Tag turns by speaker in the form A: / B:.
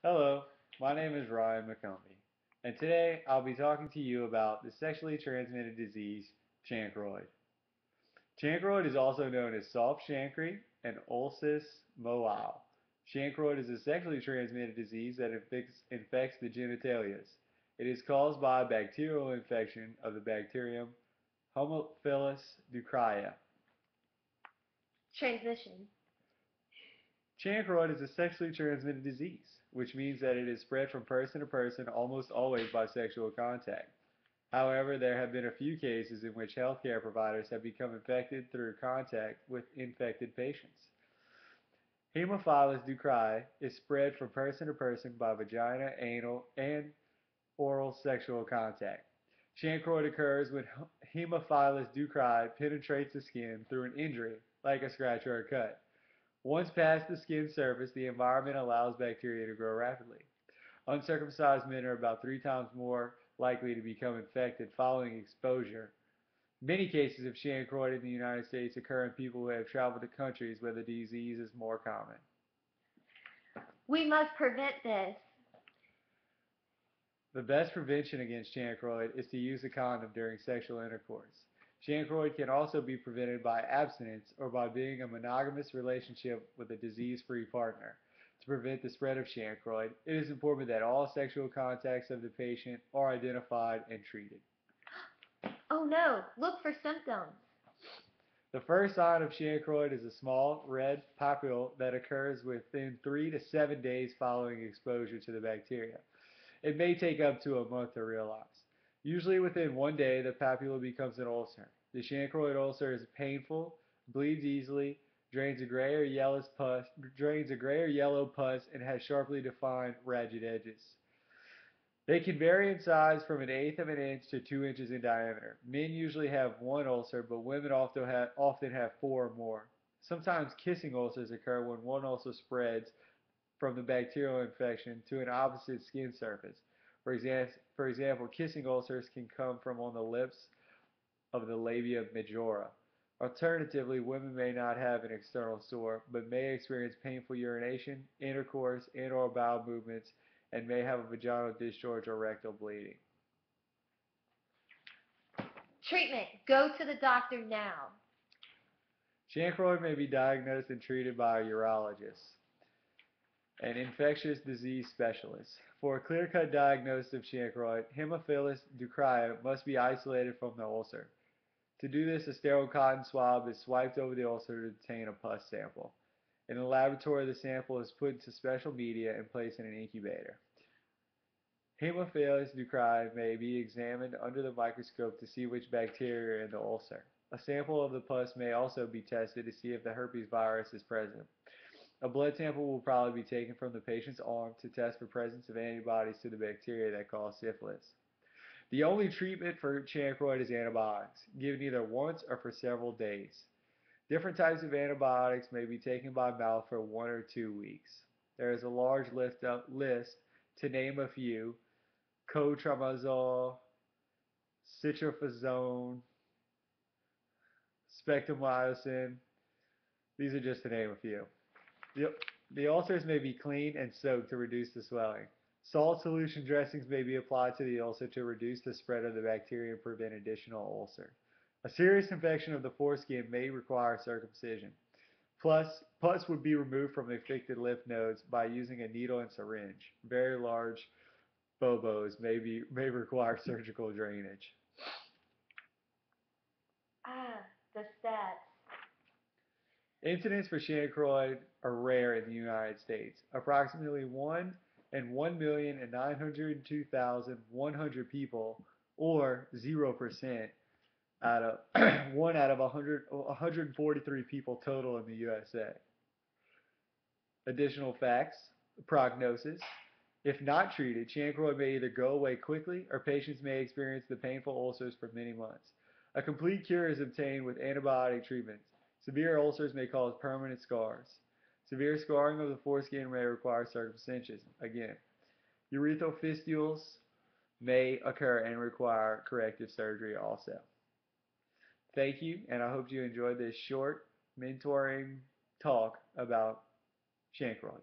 A: Hello, my name is Ryan McCombie, and today I'll be talking to you about the sexually transmitted disease, Chancroid. Chancroid is also known as soft chancre and ulcus moale. Chancroid is a sexually transmitted disease that infects the genitalias. It is caused by a bacterial infection of the bacterium Haemophilus ducreyi.
B: Transmission.
A: Chancroid is a sexually transmitted disease, which means that it is spread from person to person almost always by sexual contact. However, there have been a few cases in which healthcare providers have become infected through contact with infected patients. Haemophilus ducreyi is spread from person to person by vagina, anal, and oral sexual contact. Chancroid occurs when Haemophilus ducreyi penetrates the skin through an injury, like a scratch or a cut. Once past the skin surface, the environment allows bacteria to grow rapidly. Uncircumcised men are about 3 times more likely to become infected following exposure. Many cases of chancroid in the United States occur in people who have traveled to countries where the disease is more common.
B: We must prevent this.
A: The best prevention against chancroid is to use a condom during sexual intercourse. Chancroid can also be prevented by abstinence or by being in a monogamous relationship with a disease-free partner. To prevent the spread of chancroid, it is important that all sexual contacts of the patient are identified and treated.
B: Oh no, look for symptoms.
A: The first sign of chancroid is a small red papule that occurs within 3 to 7 days following exposure to the bacteria. It may take up to a month to realize. Usually within 1 day, the papula becomes an ulcer. The chancroid ulcer is painful, bleeds easily, drains a gray or yellow pus, and has sharply defined ragged edges. They can vary in size from an eighth of an inch to 2 inches in diameter. Men usually have one ulcer, but women often have four or more. Sometimes kissing ulcers occur when one ulcer spreads from the bacterial infection to an opposite skin surface. For example, kissing ulcers can come from on the lips of the labia majora. Alternatively, women may not have an external sore, but may experience painful urination, intercourse, and/or bowel movements, and may have a vaginal discharge or rectal bleeding.
B: Treatment. Go to the doctor now.
A: Chancroid may be diagnosed and treated by a urologist, an infectious disease specialist. For a clear-cut diagnosis of chancroid, Haemophilus ducreyi must be isolated from the ulcer. To do this, a sterile cotton swab is swiped over the ulcer to obtain a pus sample. In the laboratory, the sample is put into special media and placed in an incubator. Haemophilus ducreyi may be examined under the microscope to see which bacteria are in the ulcer. A sample of the pus may also be tested to see if the herpes virus is present. A blood sample will probably be taken from the patient's arm to test for presence of antibodies to the bacteria that cause syphilis. The only treatment for chancroid is antibiotics, given either once or for several days. Different types of antibiotics may be taken by mouth for 1 or 2 weeks. There is a large list to name a few: cotrimazole, citrofloxacin, spectramycin. These are just to name a few. The, the ulcers may be cleaned and soaked to reduce the swelling. Salt solution dressings may be applied to the ulcer to reduce the spread of the bacteria and prevent additional ulcer. A serious infection of the foreskin may require circumcision. Plus, pus would be removed from the affected lymph nodes by using a needle and syringe. Very large bobos may require surgical drainage.
B: The stats.
A: Incidents for chancroid are rare in the United States. Approximately 1 in 1,902,100 people, or 0%, out of 1 out of 143 people total in the USA. Additional facts: prognosis. If not treated, chancroid may either go away quickly or patients may experience the painful ulcers for many months. A complete cure is obtained with antibiotic treatments. Severe ulcers may cause permanent scars. Severe scarring of the foreskin may require circumcision. Again, urethral fistulas may occur and require corrective surgery also. Thank you, and I hope you enjoyed this short mentoring talk about chancroid.